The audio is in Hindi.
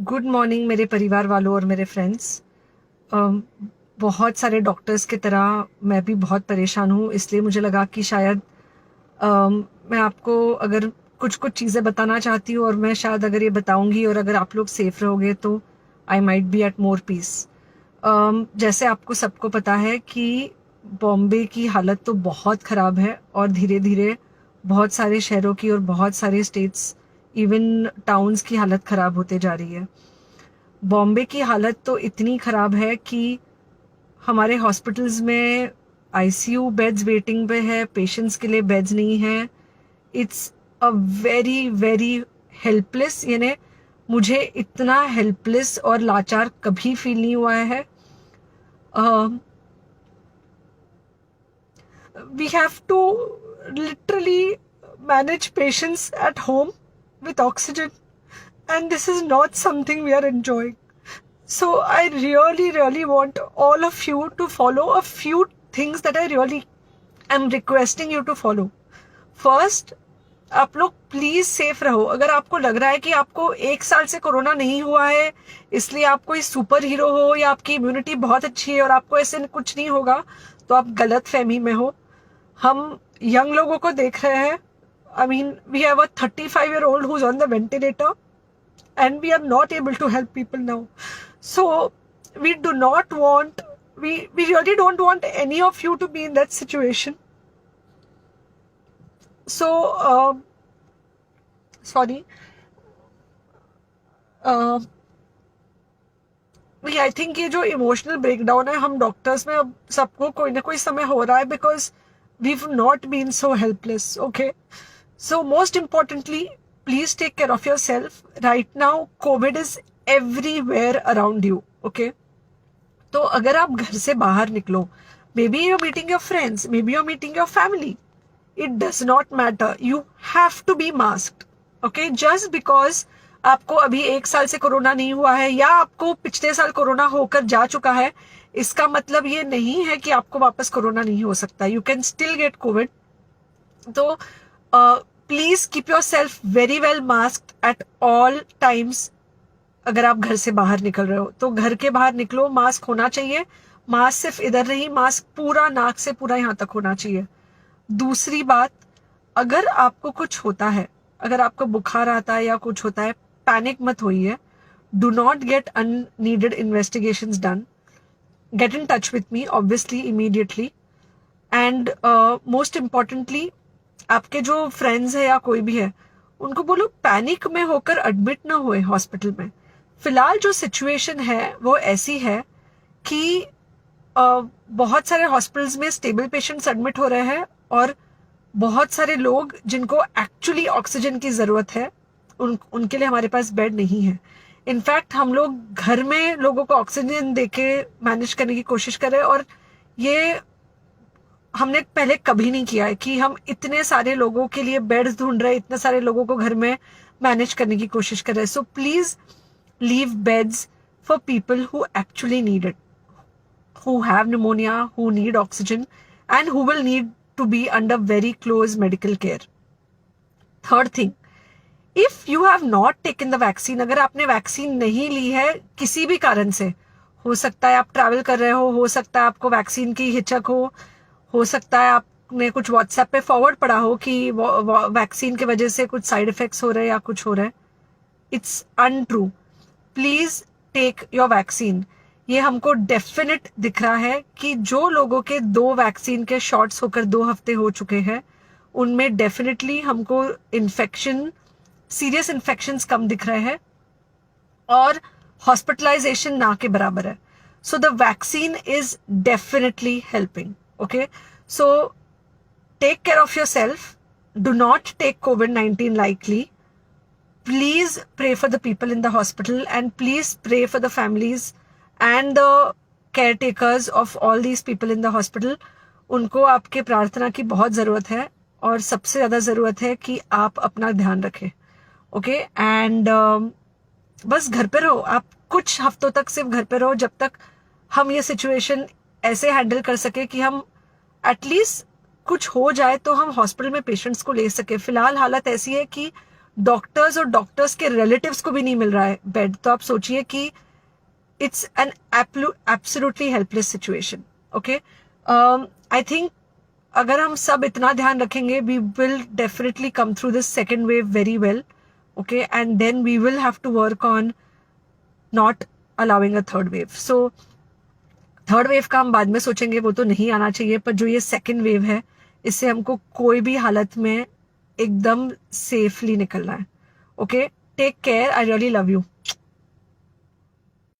गुड मॉर्निंग मेरे परिवार वालों और मेरे फ्रेंड्स। बहुत सारे डॉक्टर्स की तरह मैं भी बहुत परेशान हूँ, इसलिए मुझे लगा कि शायद मैं आपको अगर कुछ कुछ चीज़ें बताना चाहती हूँ और मैं शायद अगर ये बताऊंगी और अगर आप लोग सेफ रहोगे तो I might be at more peace. जैसे आपको सबको पता है कि बॉम्बे की हालत तो बहुत ख़राब है और धीरे धीरे बहुत सारे शहरों की और बहुत सारे स्टेट्स, इवन टाउन्स की हालत ख़राब होते जा रही है। बॉम्बे की हालत तो इतनी ख़राब है कि हमारे हॉस्पिटल्स में आईसीयू बेड्स वेटिंग पे है, पेशेंट्स के लिए बेड्स नहीं है। It's a very very helpless, यानी मुझे इतना हेल्पलेस और लाचार कभी फील नहीं हुआ है। We have to literally manage patients at home with oxygen, and this is not something we are enjoying. So I really want all of you to follow a few things that I really am requesting you to follow. First, आप लोग प्लीज सेफ रहो। अगर आपको लग रहा है कि आपको 1 साल से कोरोना नहीं हुआ है इसलिए आप कोई सुपर हीरो हो या आपकी इम्यूनिटी बहुत अच्छी है और आपको ऐसे कुछ नहीं होगा, तो आप गलत फहमी में हो। हम यंग लोगों को देख रहे हैं। I mean we have a 35-year-old who's on the ventilator and we are not able to help people now. So we do not want, we really don't want any of you to be in that situation. So sorry, I think ये जो इमोशनल ब्रेकडाउन है हम डॉक्टर्स में अब सबको कोई ना कोई समय हो रहा है, because we have not been so helpless. Okay, so most importantly please take care of yourself. Right now COVID is everywhere around you. Okay, तो अगर आप घर से बाहर निकलो, maybe you're meeting your friends, maybe you're meeting your family, it does not matter, you have to be masked. Okay, just because आपको अभी 1 साल से कोरोना नहीं हुआ है या आपको पिछले साल कोरोना होकर जा चुका है, इसका मतलब ये नहीं है कि आपको वापस कोरोना नहीं हो सकता। You can still get COVID. तो please keep yourself very well masked at all times. अगर आप घर से बाहर निकल रहे हो तो घर के बाहर निकलो, मास्क होना चाहिए। मास्क सिर्फ इधर नहीं, मास्क पूरा नाक से पूरा यहाँ तक होना चाहिए। दूसरी बात, अगर आपको कुछ होता है, अगर आपको बुखार आता है या कुछ होता है, पैनिक मत होइए। Do not get unneeded investigations done. Get in touch with me obviously immediately. And most importantly, आपके जो फ्रेंड्स है या कोई भी है उनको बोलो पैनिक में होकर एडमिट ना हुए हॉस्पिटल में। फिलहाल जो सिचुएशन है वो ऐसी है कि बहुत सारे हॉस्पिटल्स में स्टेबल पेशेंट्स एडमिट हो रहे हैं और बहुत सारे लोग जिनको एक्चुअली ऑक्सीजन की जरूरत है उनके लिए हमारे पास बेड नहीं है। इनफैक्ट हम लोग घर में लोगों को ऑक्सीजन देके मैनेज करने की कोशिश कर रहे हैं, और ये हमने पहले कभी नहीं किया है कि हम इतने सारे लोगों के लिए बेड्स ढूंढ रहे हैं, इतने सारे लोगों को घर में मैनेज करने की कोशिश कर रहे हैं। So please leave beds for people who actually need it, who have pneumonia, who need oxygen, and who will need to be under very close medical care. Third thing, if you have not taken the vaccine, अगर आपने वैक्सीन नहीं ली है किसी भी कारण से, हो सकता है आप ट्रैवल कर रहे हो सकता है आपको वैक्सीन की हिचक हो सकता है आपने कुछ व्हाट्सएप पे फॉरवर्ड पढ़ा हो कि वैक्सीन की वजह से कुछ साइड इफेक्ट्स हो रहे हैं या कुछ हो रहा है, it's untrue. Please take your vaccine. ये हमको डेफिनेट दिख रहा है कि जो लोगों के 2 वैक्सीन के शॉट्स होकर 2 हफ्ते हो चुके हैं उनमें डेफिनेटली हमको इन्फेक्शन, सीरियस इन्फेक्शंस कम दिख रहे हैं और हॉस्पिटलाइजेशन ना के बराबर है। So the vaccine is definitely helping. Okay, so take care of yourself, do not take COVID-19 lightly. Please pray for the people in the hospital and please pray for the families and the caretakers of all these people in the hospital. उनको आपके प्रार्थना की बहुत ज़रूरत है और सबसे ज़्यादा ज़रूरत है कि आप अपना ध्यान रखें। ओके, एंड बस घर पे रहो। आप कुछ हफ्तों तक सिर्फ घर पे रहो जब तक हम ये सिचुएशन ऐसे हैंडल कर सके कि हम एटलीस्ट कुछ हो जाए तो हम हॉस्पिटल में पेशेंट्स को ले सके। फिलहाल हालत ऐसी है कि डॉक्टर्स और डॉक्टर्स के रिलेटिव्स को भी नहीं मिल रहा है बेड, तो आप सोचिए कि it's an absolutely helpless situation. Okay, I think अगर हम सब इतना ध्यान रखेंगे, we will definitely come through this second wave very well. Okay, and then we will have to work on not allowing a third wave. So third wave का हम बाद में सोचेंगे, वो तो नहीं आना चाहिए, पर जो ये सेकेंड वेव है इससे हमको कोई भी हालत में एकदम सेफली निकलना है. Okay, take care, I really love you.